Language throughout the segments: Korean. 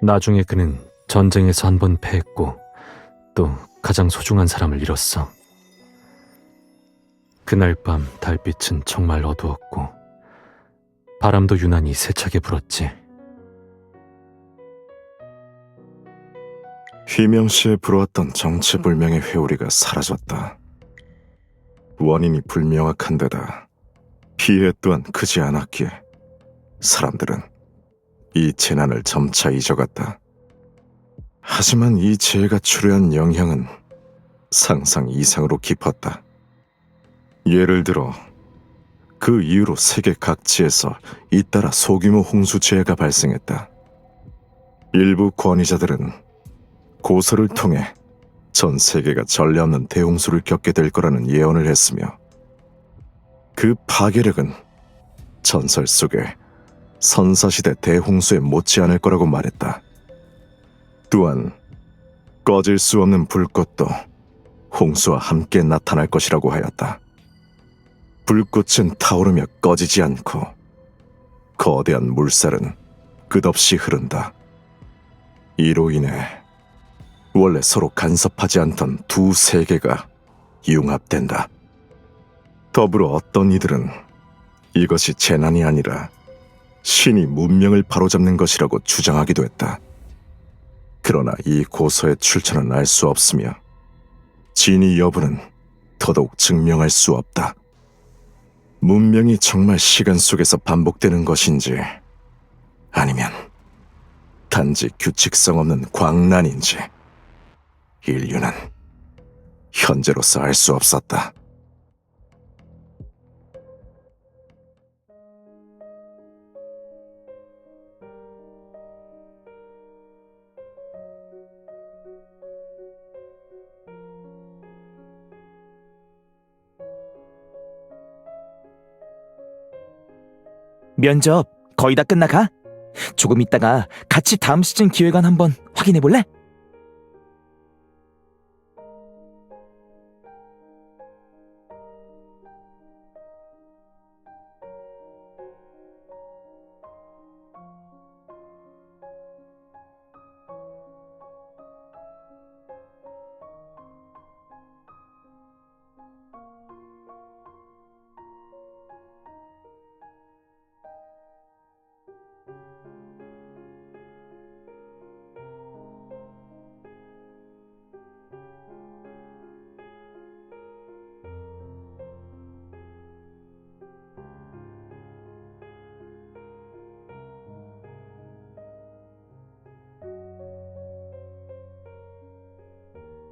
나중에 그는 전쟁에서 한 번 패했고 또 가장 소중한 사람을 잃었어. 그날 밤 달빛은 정말 어두웠고 바람도 유난히 세차게 불었지. 휘명시에 불어왔던 정체불명의 회오리가 사라졌다. 원인이 불명확한 데다 피해 또한 크지 않았기에 사람들은 이 재난을 점차 잊어갔다. 하지만 이 재해가 초래한 영향은 상상 이상으로 깊었다. 예를 들어 그 이후로 세계 각지에서 잇따라 소규모 홍수 재해가 발생했다. 일부 권위자들은 고서를 통해 전 세계가 전례 없는 대홍수를 겪게 될 거라는 예언을 했으며 그 파괴력은 전설 속의 선사시대 대홍수에 못지않을 거라고 말했다. 또한 꺼질 수 없는 불꽃도 홍수와 함께 나타날 것이라고 하였다. 불꽃은 타오르며 꺼지지 않고 거대한 물살은 끝없이 흐른다. 이로 인해 원래 서로 간섭하지 않던 두 세계가 융합된다. 더불어 어떤 이들은 이것이 재난이 아니라 신이 문명을 바로잡는 것이라고 주장하기도 했다. 그러나 이 고서의 출처는 알 수 없으며 진위 여부는 더더욱 증명할 수 없다. 문명이 정말 시간 속에서 반복되는 것인지 아니면 단지 규칙성 없는 광란인지 인류는 현재로서 알 수 없었다. 면접 거의 다 끝나가? 조금 있다가 같이 다음 시즌 기획안 한번 확인해 볼래?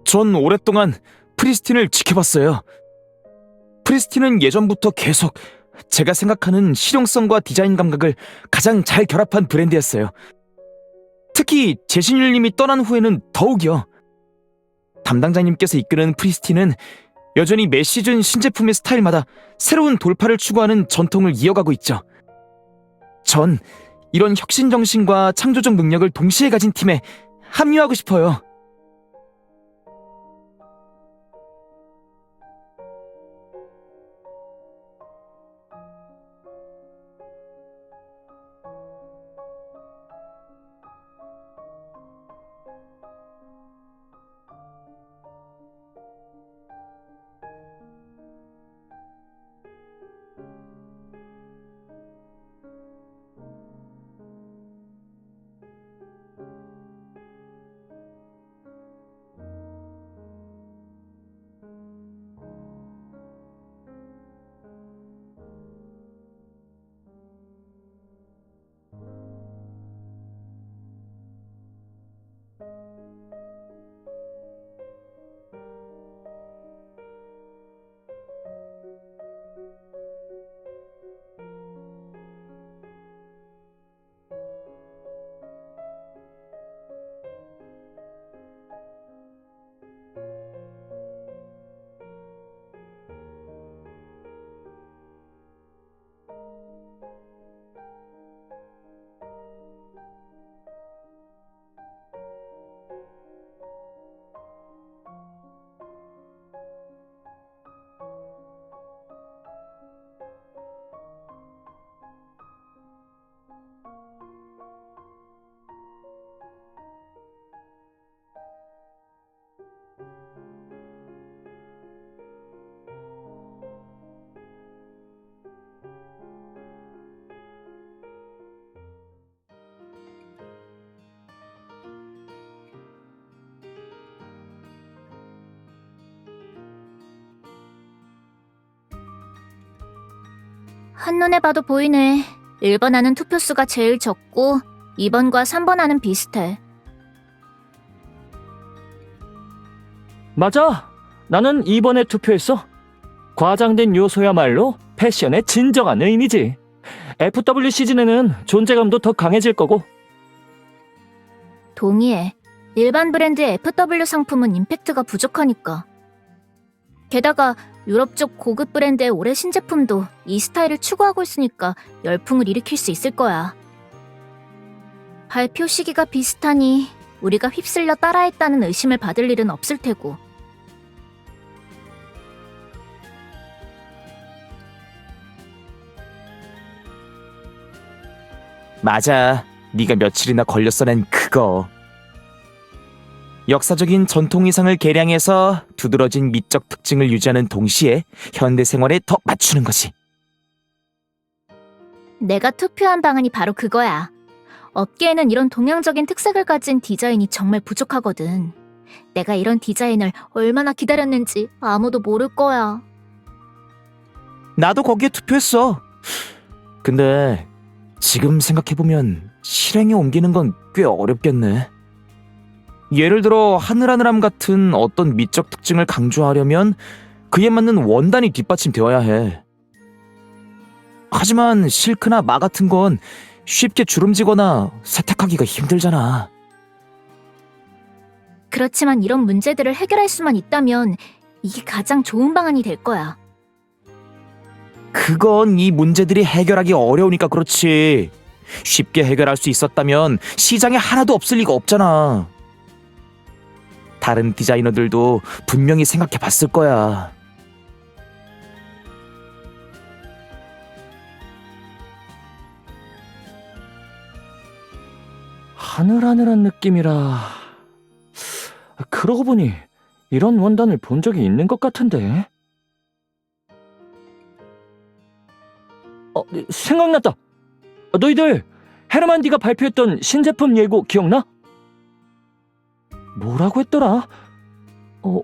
전 오랫동안 프리스틴을 지켜봤어요. 프리스틴은 예전부터 계속 제가 생각하는 실용성과 디자인 감각을 가장 잘 결합한 브랜드였어요. 특히 제신율님이 떠난 후에는 더욱이요. 담당자님께서 이끄는 프리스틴은 여전히 매 시즌 신제품의 스타일마다 새로운 돌파를 추구하는 전통을 이어가고 있죠. 전 이런 혁신 정신과 창조적 능력을 동시에 가진 팀에 합류하고 싶어요. 한눈에 봐도 보이네. 1번 안은 투표수가 제일 적고 2번과 3번 안은 비슷해. 맞아. 나는 2번에 투표했어. 과장된 요소야말로 패션의 진정한 의미지. FW 시즌에는 존재감도 더 강해질 거고. 동의해. 일반 브랜드의 FW 상품은 임팩트가 부족하니까. 게다가 유럽 쪽 고급 브랜드의 올해 신제품도 이 스타일을 추구하고 있으니까 열풍을 일으킬 수 있을 거야. 발표 시기가 비슷하니 우리가 휩쓸려 따라했다는 의심을 받을 일은 없을 테고. 맞아. 네가 며칠이나 걸렸어 낸 그거. 역사적인 전통 의상을 개량해서 두드러진 미적 특징을 유지하는 동시에 현대 생활에 더 맞추는 거지. 내가 투표한 방안이 바로 그거야. 업계에는 이런 동양적인 특색을 가진 디자인이 정말 부족하거든. 내가 이런 디자인을 얼마나 기다렸는지 아무도 모를 거야. 나도 거기에 투표했어. 근데 지금 생각해보면 실행에 옮기는 건 꽤 어렵겠네. 예를 들어 하늘하늘함 같은 어떤 미적 특징을 강조하려면 그에 맞는 원단이 뒷받침되어야 해. 하지만 실크나 마 같은 건 쉽게 주름지거나 세탁하기가 힘들잖아. 그렇지만 이런 문제들을 해결할 수만 있다면 이게 가장 좋은 방안이 될 거야. 그건 이 문제들이 해결하기 어려우니까 그렇지. 쉽게 해결할 수 있었다면 시장에 하나도 없을 리가 없잖아. 다른 디자이너들도 분명히 생각해 봤을 거야. 하늘하늘한 느낌이라. 그러고 보니 이런 원단을 본 적이 있는 것 같은데. 생각났다. 너희들 헤르만디가 발표했던 신제품 예고 기억나? 뭐라고 했더라?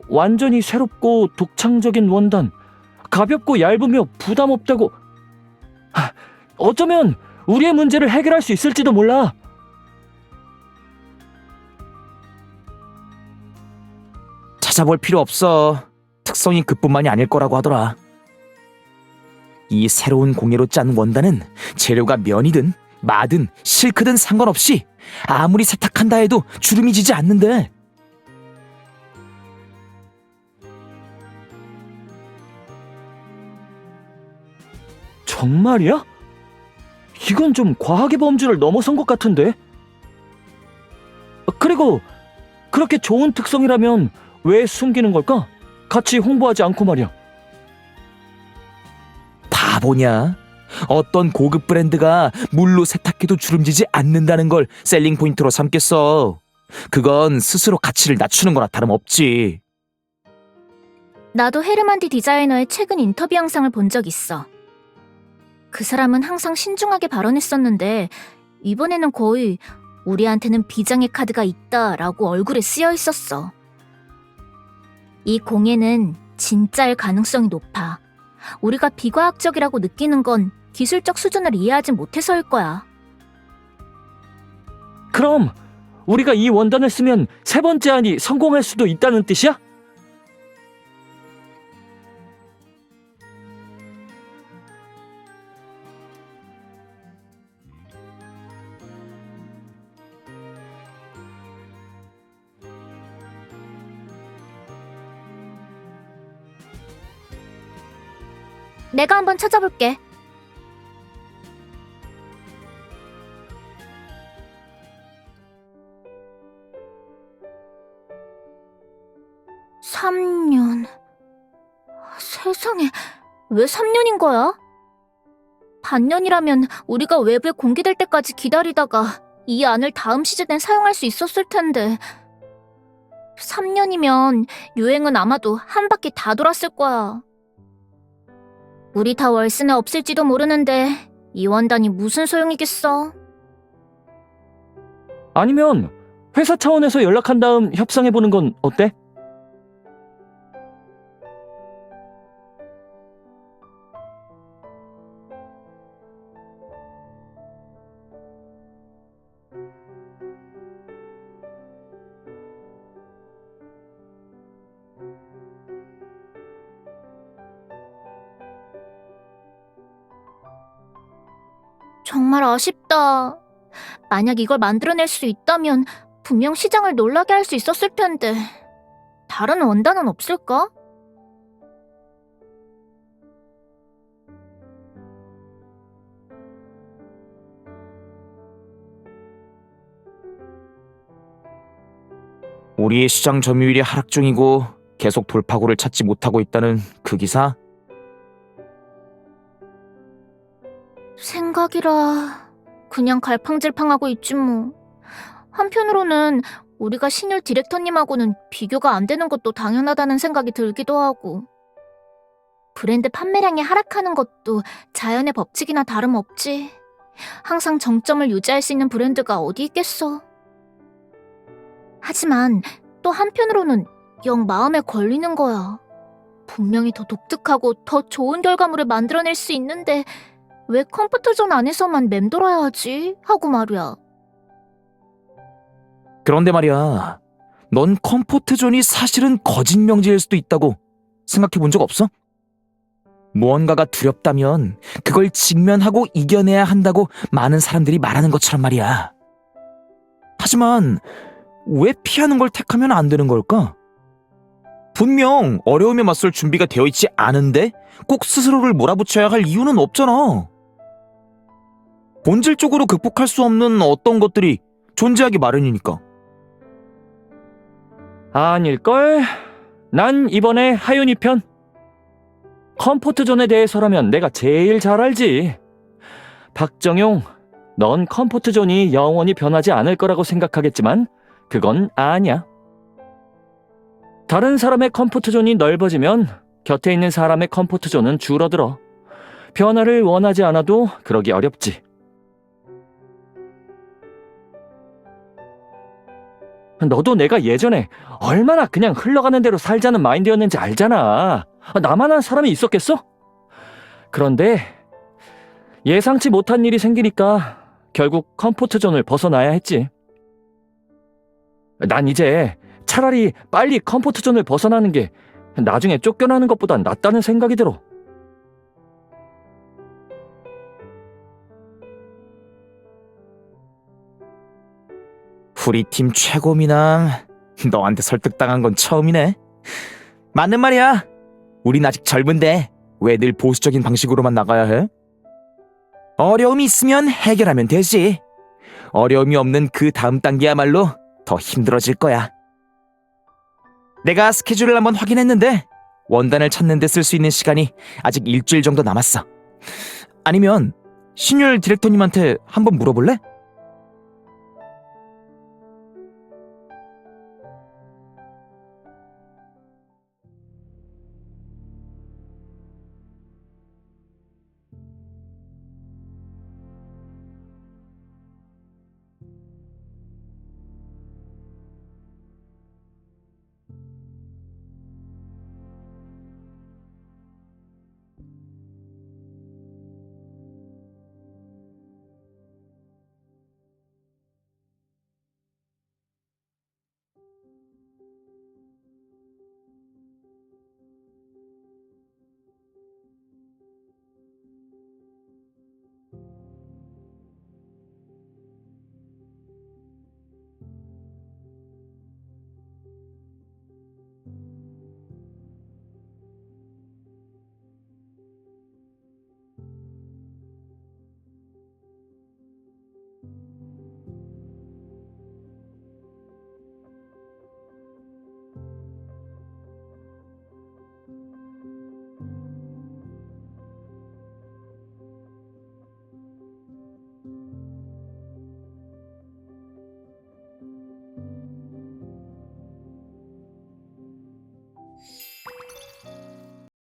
완전히 새롭고 독창적인 원단, 가볍고 얇으며 부담 없다고. 어쩌면 우리의 문제를 해결할 수 있을지도 몰라. 찾아볼 필요 없어. 특성이 그뿐만이 아닐 거라고 하더라. 이 새로운 공예로 짠 원단은 재료가 면이든 마든 실크든 상관없이 아무리 세탁한다 해도 주름이 지지 않는데. 정말이야? 이건 좀 과학의 범주를 넘어선 것 같은데? 그리고 그렇게 좋은 특성이라면 왜 숨기는 걸까? 같이 홍보하지 않고 말이야. 바보냐? 어떤 고급 브랜드가 물로 세탁해도 주름지지 않는다는 걸 셀링 포인트로 삼겠어. 그건 스스로 가치를 낮추는 거나 다름없지. 나도 헤르만디 디자이너의 최근 인터뷰 영상을 본 적 있어. 그 사람은 항상 신중하게 발언했었는데 이번에는 거의 우리한테는 비장의 카드가 있다라고 얼굴에 쓰여 있었어. 이 공예는 진짜일 가능성이 높아. 우리가 비과학적이라고 느끼는 건 기술적 수준을 이해하지 못해서일 거야. 그럼 우리가 이 원단을 쓰면 세 번째 안이 성공할 수도 있다는 뜻이야? 내가 한번 찾아볼게. (3년) 세상에, 왜 3년인 거야? 반년이라면 우리가 외부에 공개될 때까지 기다리다가 이 안을 다음 시즌에 사용할 수 있었을 텐데 3년이면 유행은 아마도 한 바퀴 다 돌았을 거야. 우리 다 월슨에 없을지도 모르는데 이 원단이 무슨 소용이겠어? 아니면 회사 차원에서 연락한 다음 협상해보는 건 어때? 정말 아쉽다. 만약 이걸 만들어낼 수 있다면 분명 시장을 놀라게 할 수 있었을 텐데. 다른 원단은 없을까? 우리의 시장 점유율이 하락 중이고 계속 돌파구를 찾지 못하고 있다는 그 기사? 생각이라 그냥 갈팡질팡하고 있지 뭐. 한편으로는 우리가 신율 디렉터님하고는 비교가 안 되는 것도 당연하다는 생각이 들기도 하고. 브랜드 판매량이 하락하는 것도 자연의 법칙이나 다름없지. 항상 정점을 유지할 수 있는 브랜드가 어디 있겠어. 하지만 또 한편으로는 영 마음에 걸리는 거야. 분명히 더 독특하고 더 좋은 결과물을 만들어낼 수 있는데 왜 컴포트존 안에서만 맴돌아야 하지? 하고 말이야. 그런데 말이야, 넌 컴포트존이 사실은 거짓 명제일 수도 있다고 생각해 본 적 없어? 무언가가 두렵다면 그걸 직면하고 이겨내야 한다고 많은 사람들이 말하는 것처럼 말이야. 하지만 왜 피하는 걸 택하면 안 되는 걸까? 분명 어려움에 맞설 준비가 되어 있지 않은데 꼭 스스로를 몰아붙여야 할 이유는 없잖아. 본질적으로 극복할 수 없는 어떤 것들이 존재하기 마련이니까. 아닐걸? 난 이번에 하윤이 편. 컴포트존에 대해서라면 내가 제일 잘 알지. 박정용, 넌 컴포트존이 영원히 변하지 않을 거라고 생각하겠지만 그건 아니야. 다른 사람의 컴포트존이 넓어지면 곁에 있는 사람의 컴포트존은 줄어들어. 변화를 원하지 않아도 그러기 어렵지. 너도 내가 예전에 얼마나 그냥 흘러가는 대로 살자는 마인드였는지 알잖아. 나만한 사람이 있었겠어? 그런데 예상치 못한 일이 생기니까 결국 컴포트존을 벗어나야 했지. 난 이제 차라리 빨리 컴포트존을 벗어나는 게 나중에 쫓겨나는 것보단 낫다는 생각이 들어. 우리 팀 최고 미남, 너한테 설득당한 건 처음이네. 맞는 말이야. 우린 아직 젊은데 왜 늘 보수적인 방식으로만 나가야 해? 어려움이 있으면 해결하면 되지. 어려움이 없는 그 다음 단계야말로 더 힘들어질 거야. 내가 스케줄을 한번 확인했는데 원단을 찾는 데 쓸 수 있는 시간이 아직 일주일 정도 남았어. 아니면 신율 디렉터님한테 한번 물어볼래?